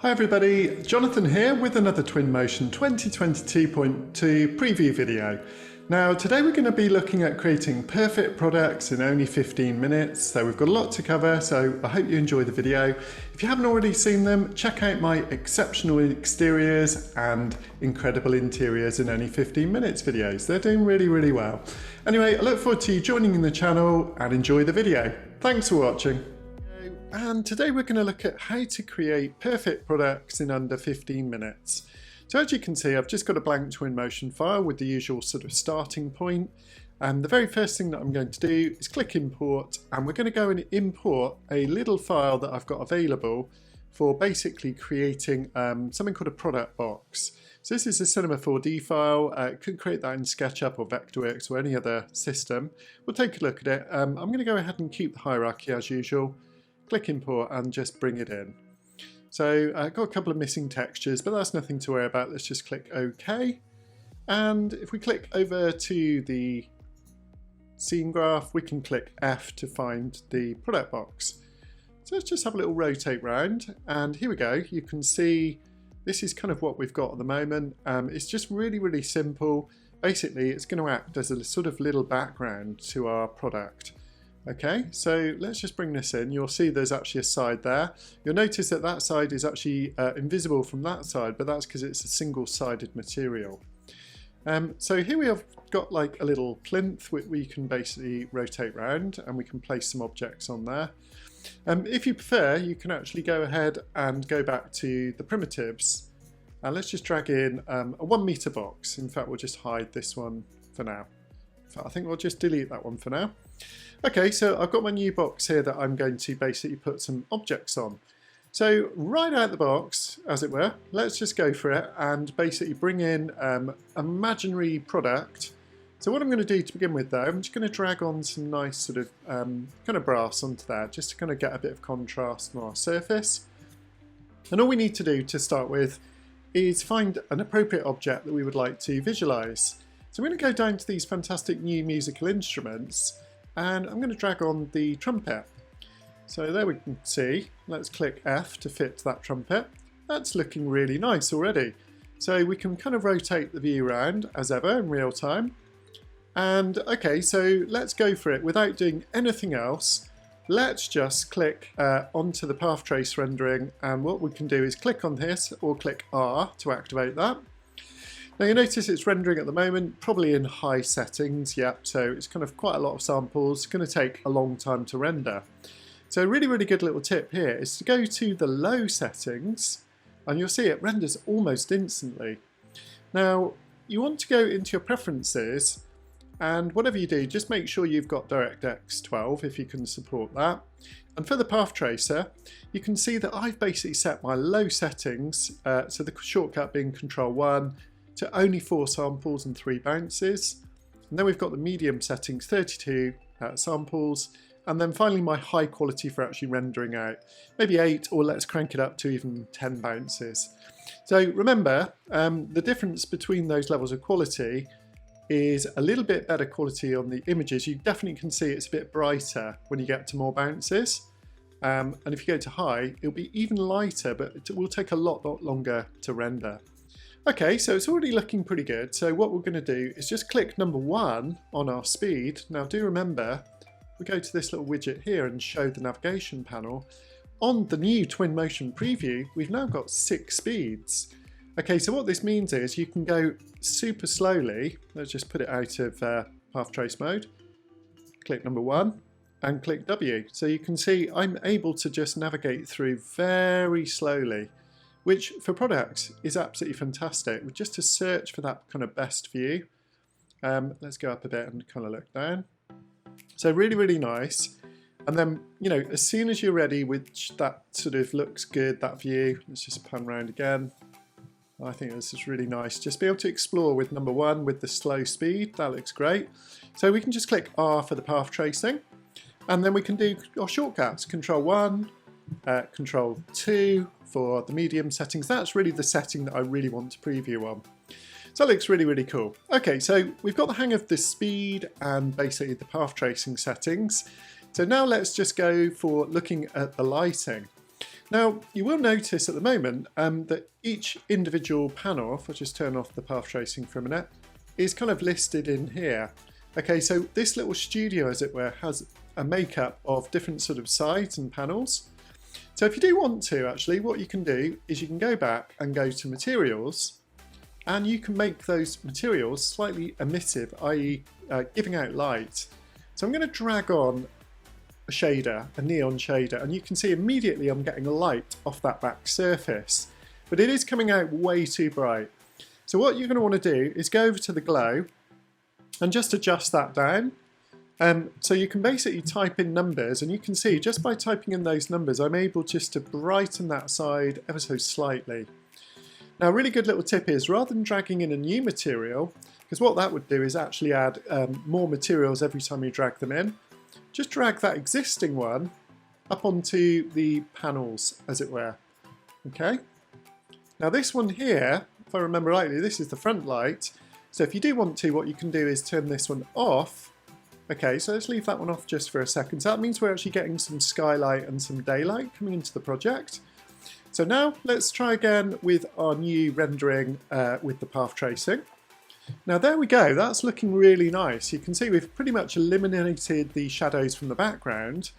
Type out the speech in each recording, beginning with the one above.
Hi everybody, Jonathan here with another Twinmotion 2022.2 preview video. Now today we're going to be looking at creating perfect products in only 15 minutes, so we've got a lot to cover, so I hope you enjoy the video. If you haven't already seen them, check out my exceptional exteriors and incredible interiors in only 15 minutes videos. They're doing really well. Anyway, I look forward to you joining in the channel and enjoy the video. Thanks for watching. And today we're going to look at how to create perfect products in under 15 minutes. So as you can see, I've just got a blank Twinmotion file with the usual sort of starting point. And the very first thing that I'm going to do is click import, and we're going to go and import a little file that I've got available for basically creating something called a product box. So this is a Cinema 4D file. You could create that in SketchUp or Vectorworks or any other system. We'll take a look at it. I'm going to go ahead and keep the hierarchy as usual. Click import and just bring it in. So I've got a couple of missing textures, but that's nothing to worry about. Let's just click OK. And if we click over to the scene graph, we can click F to find the product box. So let's just have a little rotate round, and here we go. You can see this is kind of what we've got at the moment. It's just really simple. Basically, it's going to act as a sort of little background to our product. Okay, so let's just bring this in. You'll see there's actually a side there. You'll notice that that side is actually invisible from that side, but that's because it's a single-sided material. So here we have got like a little plinth we can basically rotate round, and we can place some objects on there. If you prefer, you can actually go ahead and go back to the primitives, and let's just drag in a 1 meter box. In fact, we'll just hide this one for now. In fact, I think we'll just delete that one for now. Okay, so I've got my new box here that I'm going to basically put some objects on. So right out the box, as it were, let's just go for it and basically bring in an imaginary product. So what I'm going to do to begin with though, I'm just going to drag on some nice sort of kind of brass onto there, just to kind of get a bit of contrast on our surface. And all we need to do to start with is find an appropriate object that we would like to visualize. So we're going to go down to these fantastic new musical instruments, and I'm going to drag on the trumpet. So there we can see, let's click F to fit that trumpet. That's looking really nice already. So we can kind of rotate the view around as ever in real time. And okay, so let's go for it without doing anything else. Let's just click onto the path trace rendering, and what we can do is click on this or click R to activate that. Now you notice it's rendering at the moment, probably in high settings, yep, so it's kind of quite a lot of samples. It's going to take a long time to render. So a really good little tip here is to go to the low settings, and you'll see it renders almost instantly. Now you want to go into your preferences, and whatever you do, just make sure you've got DirectX 12 if you can support that. And for the path tracer, you can see that I've basically set my low settings, so the shortcut being Control 1, to only 4 samples and 3 bounces. And then we've got the medium settings, 32 samples, and then finally my high quality for actually rendering out, maybe 8, or let's crank it up to even 10 bounces. So remember, the difference between those levels of quality is a little bit better quality on the images. You definitely can see it's a bit brighter when you get to more bounces. And if you go to high, it'll be even lighter, but it will take a lot longer to render. Okay, so it's already looking pretty good. So what we're going to do is just click number 1 on our speed. Now do remember, we go to this little widget here and show the navigation panel. On the new Twinmotion preview, we've now got 6 speeds. Okay, so what this means is you can go super slowly. Let's just put it out of path trace mode. Click number 1 and click W. So you can see I'm able to just navigate through very slowly, which for products is absolutely fantastic. Just to search for that kind of best view. Let's go up a bit and kind of look down. So really nice. And then, you know, as soon as you're ready, which that sort of looks good, that view, let's just pan around again. I think this is really nice. Just be able to explore with number 1 with the slow speed. That looks great. So we can just click R for the path tracing, and then we can do our shortcuts. Control 1, Control 2 for the medium settings. That's really the setting that I really want to preview on. So that looks really cool. Okay, so we've got the hang of the speed and basically the path tracing settings. So now let's just go for looking at the lighting. Now, you will notice at the moment that each individual panel, if I just turn off the path tracing for a minute, is kind of listed in here. Okay, so this little studio, as it were, has a makeup of different sort of sides and panels. So if you do want to, actually, what you can do is you can go back and go to materials, and you can make those materials slightly emissive, i.e. Giving out light. So I'm going to drag on a shader, a neon shader, and you can see immediately I'm getting a light off that back surface, but it is coming out way too bright. So what you're going to want to do is go over to the glow and just adjust that down. So you can basically type in numbers, and you can see just by typing in those numbers I'm able just to brighten that side ever so slightly. Now a really good little tip is, rather than dragging in a new material, because what that would do is actually add more materials every time you drag them in, just drag that existing one up onto the panels, as it were. Okay. Now this one here, if I remember rightly, this is the front light. So if you do want to, what you can do is turn this one off. Okay, so let's leave that one off just for a second. So that means we're actually getting some skylight and some daylight coming into the project. So now let's try again with our new rendering with the path tracing. Now there we go, that's looking really nice. You can see we've pretty much eliminated the shadows from the background,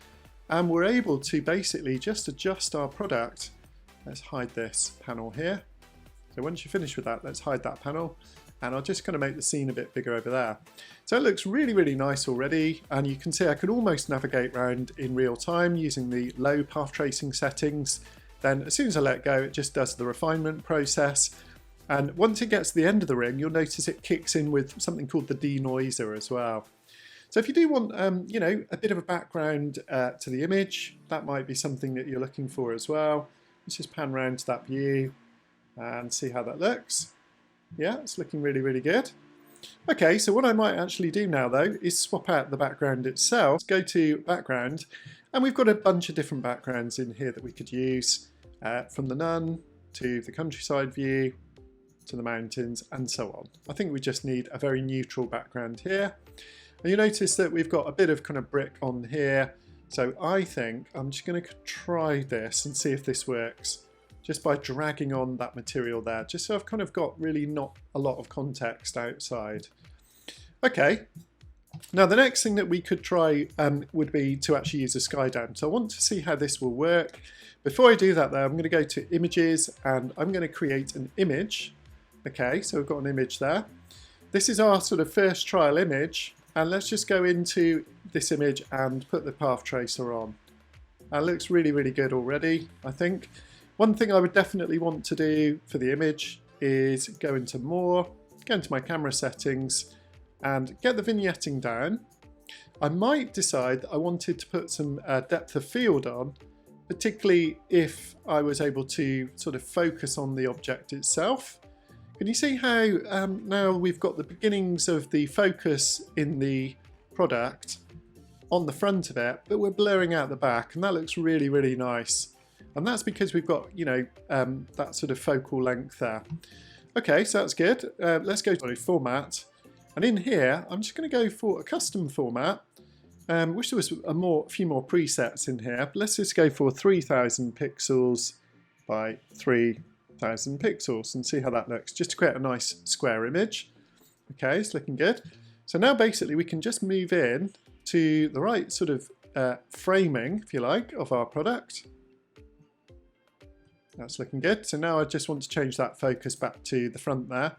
and we're able to basically just adjust our product. Let's hide this panel here. So once you're finished with that, let's hide that panel, and I'll just kind of make the scene a bit bigger over there. So it looks really, really nice already, and you can see I can almost navigate around in real time using the low path tracing settings. Then as soon as I let go, it just does the refinement process. And once it gets to the end of the ring, you'll notice it kicks in with something called the denoiser as well. So if you do want, you know, a bit of a background to the image, that might be something that you're looking for as well. Let's just pan around to that view and see how that looks. Yeah, it's looking really, really good. Okay, so what I might actually do now though is swap out the background itself. Go to background, and we've got a bunch of different backgrounds in here that we could use, from the nun to the countryside view to the mountains and so on. I think we just need a very neutral background here. And you notice that we've got a bit of kind of brick on here. So I think I'm just going to try this and see if this works, just by dragging on that material there, just so I've kind of got really not a lot of context outside. Okay, now the next thing that we could try would be to actually use a sky dome. So I want to see how this will work. Before I do that though, I'm going to go to images, and I'm going to create an image. Okay, so we've got an image there. This is our sort of first trial image, and let's just go into this image and put the path tracer on. That looks really, really good already, I think. One thing I would definitely want to do for the image is go into more, go into my camera settings, and get the vignetting down. I might decide that I wanted to put some depth of field on, particularly if I was able to sort of focus on the object itself. Can you see how now we've got the beginnings of the focus in the product on the front of it, but we're blurring out the back, and that looks really, really nice. And that's because we've got, you know, that sort of focal length there. Okay, so that's good. Let's go to format. And in here, I'm just going to go for a custom format. Wish there was a few more presets in here. But let's just go for 3000 pixels by 3000 pixels and see how that looks, just to create a nice square image. Okay, it's looking good. So now basically we can just move in to the right sort of framing, if you like, of our product. That's looking good. So now I just want to change that focus back to the front there.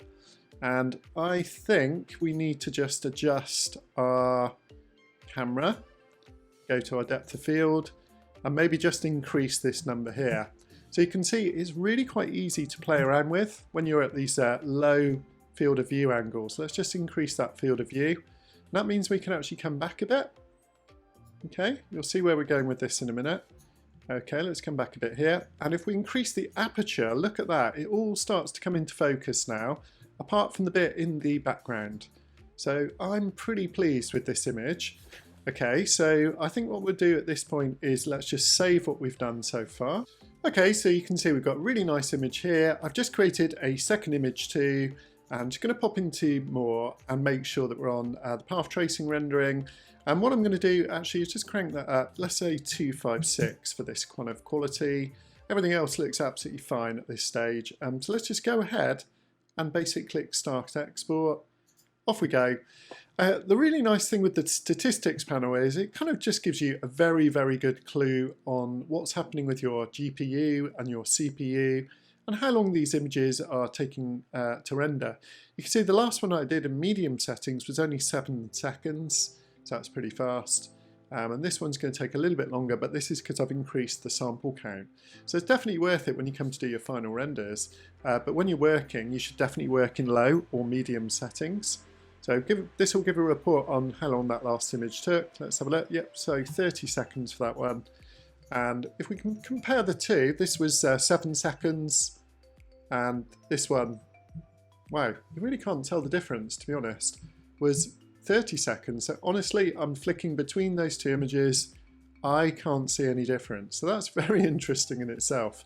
And I think we need to just adjust our camera, go to our depth of field, and maybe just increase this number here. So you can see it's really quite easy to play around with when you're at these low field of view angles. Let's just increase that field of view. And that means we can actually come back a bit. Okay, you'll see where we're going with this in a minute. Okay, let's come back a bit here. And if we increase the aperture, look at that. It all starts to come into focus now, apart from the bit in the background. So I'm pretty pleased with this image. Okay, so I think what we'll do at this point is let's just save what we've done so far. Okay, so you can see we've got a really nice image here. I've just created a second image too. I'm just going to pop into more and make sure that we're on the path tracing rendering. And what I'm going to do actually is just crank that up, let's say 256 for this kind of quality. Everything else looks absolutely fine at this stage. So let's just go ahead and basically click Start Export. Off we go. The really nice thing with the statistics panel is it kind of just gives you a very, very good clue on what's happening with your GPU and your CPU and how long these images are taking to render. You can see the last one I did in medium settings was only 7 seconds, so that's pretty fast. And this one's going to take a little bit longer, but this is because I've increased the sample count. So it's definitely worth it when you come to do your final renders. But when you're working, you should definitely work in low or medium settings. So this will give a report on how long that last image took. Let's have a look. Yep, so 30 seconds for that one. And if we can compare the two, this was 7 seconds, and this one, wow, you really can't tell the difference, to be honest, was 30 seconds. So honestly, I'm flicking between those two images. I can't see any difference. So that's very interesting in itself.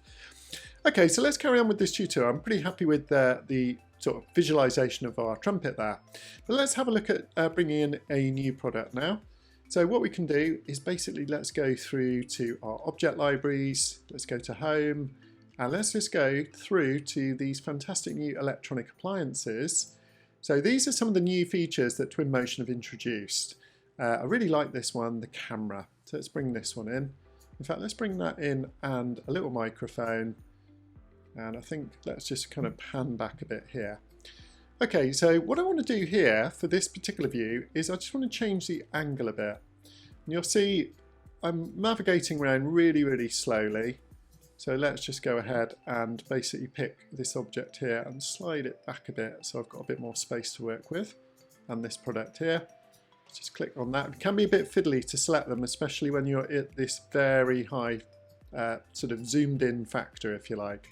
Okay, so let's carry on with this tutorial. I'm pretty happy with the sort of visualization of our trumpet there. But let's have a look at bringing in a new product now. So what we can do is basically let's go through to our object libraries. Let's go to Home, and let's just go through to these fantastic new electronic appliances. So these are some of the new features that Twinmotion have introduced. I really like this one, the camera. So let's bring this one in. In fact, let's bring that in and a little microphone. And I think let's just kind of pan back a bit here. Okay, so what I want to do here for this particular view is I just want to change the angle a bit. And you'll see I'm navigating around really, really slowly. So let's just go ahead and basically pick this object here and slide it back a bit so I've got a bit more space to work with. And this product here, just click on that. It can be a bit fiddly to select them, especially when you're at this very high sort of zoomed in factor, if you like.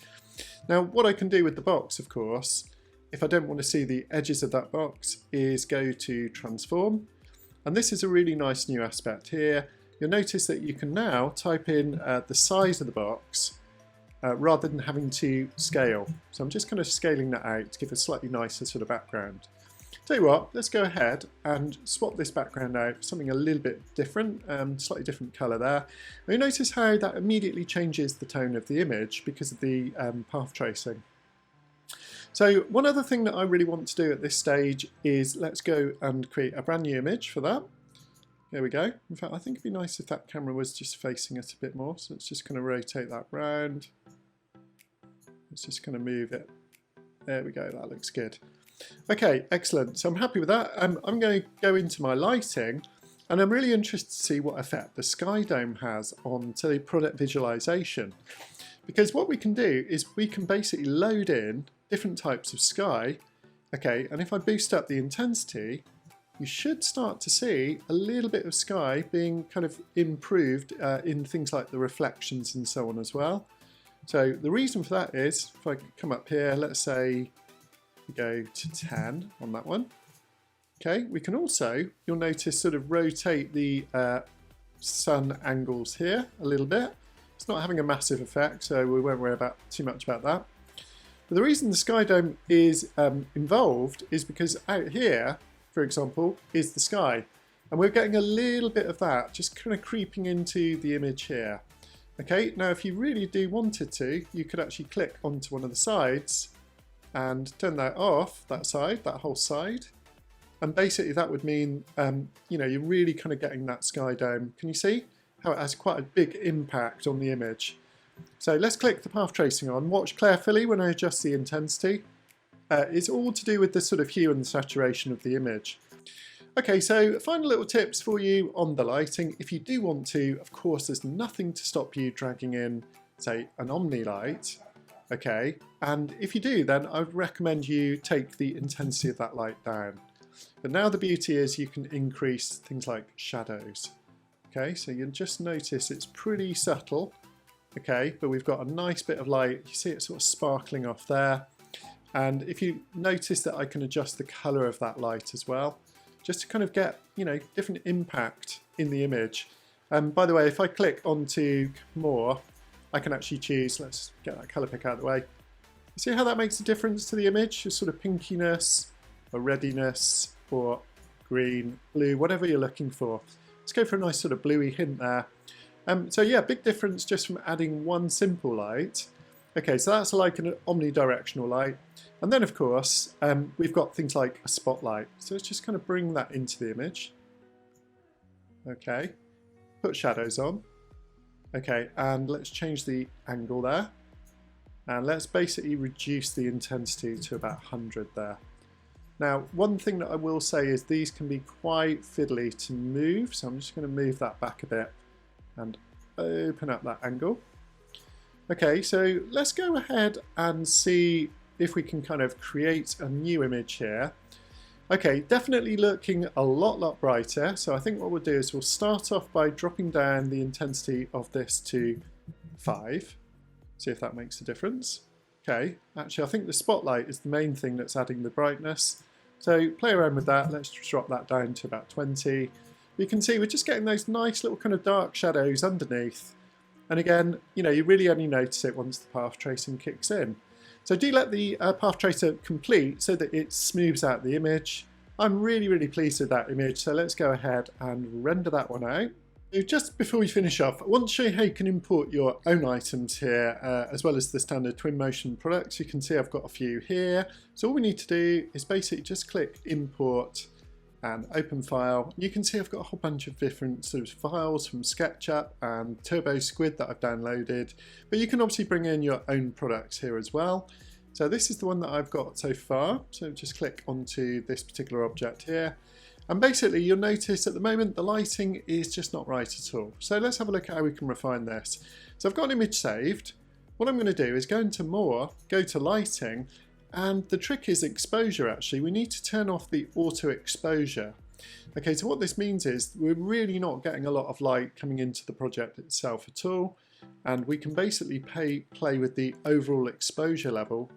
Now what I can do with the box, of course, if I don't want to see the edges of that box, is go to Transform. And this is a really nice new aspect here. You'll notice that you can now type in the size of the box rather than having to scale. So I'm just kind of scaling that out to give a slightly nicer sort of background. Tell you what, let's go ahead and swap this background out for something a little bit different, slightly different colour there. And you notice how that immediately changes the tone of the image because of the path tracing. So one other thing that I really want to do at this stage is let's go and create a brand new image for that. There we go. In fact, I think it'd be nice if that camera was just facing us a bit more. So let's just kind of rotate that round. Let's just kind of move it. There we go, that looks good. Okay, excellent. So I'm happy with that. I'm going to go into my lighting, and I'm really interested to see what effect the sky dome has on the product visualization. Because what we can do is we can basically load in different types of sky. Okay, and if I boost up the intensity, you should start to see a little bit of sky being kind of improved in things like the reflections and so on as well. So the reason for that is, if I come up here, let's say we go to 10 on that one. Okay, we can also, you'll notice, sort of rotate the sun angles here a little bit. It's not having a massive effect, so we won't worry about too much about that. But the reason the sky dome is involved is because out here, for example, is the sky. And we're getting a little bit of that just kind of creeping into the image here. Okay, now if you really do wanted to, you could actually click onto one of the sides and turn that off, that side, that whole side. And basically that would mean, you know, you're really kind of getting that sky dome. Can you see how it has quite a big impact on the image? So let's click the path tracing on. Watch carefully when I adjust the intensity. It's all to do with the sort of hue and saturation of the image. Okay, so final little tips for you on the lighting. If you do want to, of course, there's nothing to stop you dragging in, say, an Omni light. Okay, and if you do, then I would recommend you take the intensity of that light down. But now the beauty is you can increase things like shadows. Okay, so you'll just notice it's pretty subtle. Okay, but we've got a nice bit of light. You see it sort of sparkling off there. And if you notice that I can adjust the color of that light as well, just to kind of get, you know, different impact in the image. By the way, if I click onto more, I can actually choose, let's get that color pick out of the way. You see how that makes a difference to the image? Just sort of pinkiness or readiness or green, blue, whatever you're looking for. Let's go for a nice sort of bluey hint there. So yeah, big difference just from adding one simple light. Okay, so that's like an omnidirectional light. And then of course, we've got things like a spotlight. So let's just kind of bring that into the image. Okay, put shadows on. Okay, and let's change the angle there. And let's basically reduce the intensity to about 100 there. Now, one thing that I will say is these can be quite fiddly to move. So I'm just going to move that back a bit and open up that angle. Okay, so let's go ahead and see if we can kind of create a new image here. Okay, definitely looking a lot brighter. So I think what we'll do is we'll start off by dropping down the intensity of this to 5. See if that makes a difference. Okay, actually I think the spotlight is the main thing that's adding the brightness. So play around with that. Let's just drop that down to about 20. You can see we're just getting those nice little kind of dark shadows underneath. And again, you know, you really only notice it once the path tracing kicks in. So do let the path tracer complete so that it smooths out the image. I'm really pleased with that image. So let's go ahead and render that one out. So just before we finish off, I want to show you how you can import your own items here, as well as the standard Twinmotion products. You can see I've got a few here. So all we need to do is basically just click Import and Open File. You can see I've got a whole bunch of different sort of files from SketchUp and Turbo Squid that I've downloaded. But you can obviously bring in your own products here as well. So this is the one that I've got so far. So just click onto this particular object here. And basically you'll notice at the moment the lighting is just not right at all. So let's have a look at how we can refine this. So I've got an image saved. What I'm going to do is go into More, go to Lighting, and the trick is exposure actually. We need to turn off the auto exposure. Okay, so what this means is we're really not getting a lot of light coming into the project itself at all. And we can basically play with the overall exposure level.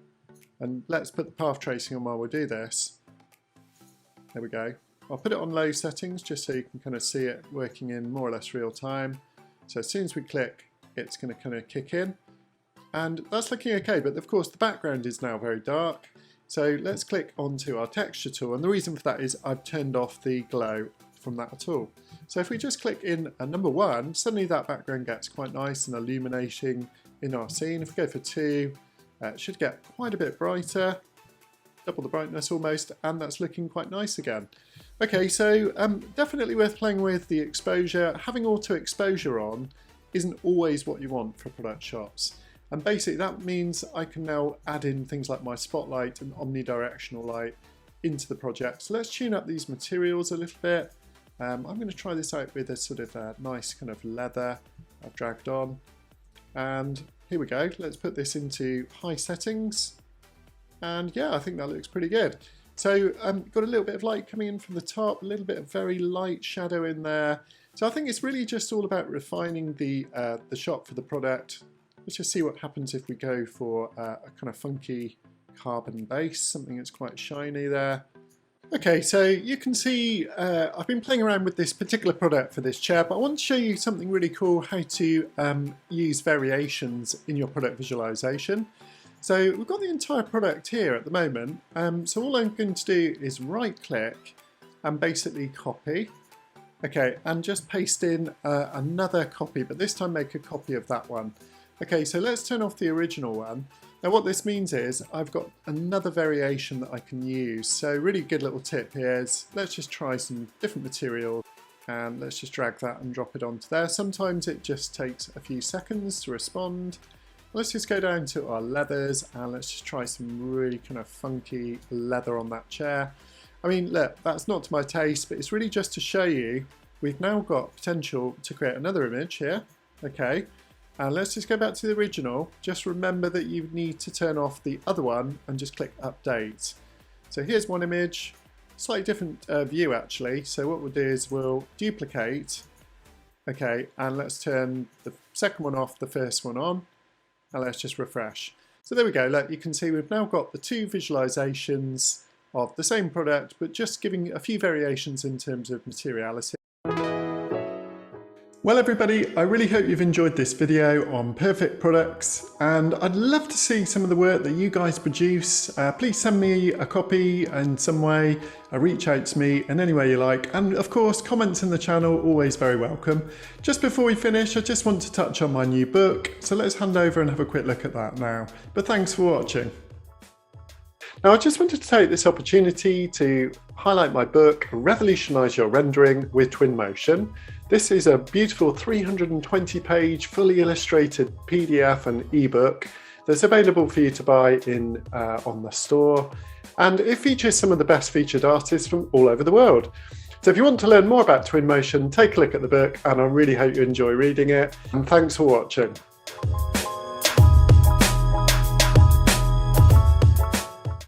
And let's put the path tracing on while we do this. There we go. I'll put it on low settings just so you can kind of see it working in more or less real time. So as soon as we click, it's going to kind of kick in. And that's looking okay, but of course the background is now very dark. So let's click onto our texture tool. And the reason for that is I've turned off the glow from that tool. So if we just click in number 1, suddenly that background gets quite nice and illuminating in our scene. If we go for 2, it should get quite a bit brighter. Double the brightness almost, and that's looking quite nice again. Okay, so definitely worth playing with the exposure. Having auto exposure on isn't always what you want for product shots. And basically that means I can now add in things like my spotlight and omnidirectional light into the project. So let's tune up these materials a little bit. I'm going to try this out with a sort of nice kind of leather I've dragged on. And here we go. Let's put this into high settings. And yeah, I think that looks pretty good. So got a little bit of light coming in from the top, a little bit of very light shadow in there. So I think it's really just all about refining the shot for the product. Let's just see what happens if we go for a kind of funky carbon base, something that's quite shiny there. Okay, so you can see I've been playing around with this particular product for this chair, but I want to show you something really cool, how to use variations in your product visualization. So we've got the entire product here at the moment. So all I'm going to do is right click and basically copy. Okay, and just paste in another copy, but this time make a copy of that one. Okay, so let's turn off the original one. Now what this means is I've got another variation that I can use. So really good little tip here is let's just try some different material and let's just drag that and drop it onto there. Sometimes it just takes a few seconds to respond. Let's just go down to our leathers and let's just try some really kind of funky leather on that chair. I mean, look, that's not to my taste, but it's really just to show you we've now got potential to create another image here. Okay, and let's just go back to the original. Just remember that you need to turn off the other one and just click update. So here's one image, slightly different view actually. So what we'll do is we'll duplicate. Okay, and let's turn the second one off, the first one on. And let's just refresh. So there we go, look, you can see we've now got the two visualizations of the same product, but just giving a few variations in terms of materiality. Well everybody, I really hope you've enjoyed this video on perfect products, and I'd love to see some of the work that you guys produce. Please send me a copy in some way, reach out to me in any way you like, and of course comments in the channel always very welcome. Just before we finish, I just want to touch on my new book, so let's hand over and have a quick look at that now. But thanks for watching. Now I just wanted to take this opportunity to highlight my book, Revolutionise Your Rendering with Twinmotion. This is a beautiful 320-page, fully illustrated PDF and ebook that's available for you to buy on the store, and it features some of the best featured artists from all over the world. So if you want to learn more about Twinmotion, take a look at the book, and I really hope you enjoy reading it, and thanks for watching.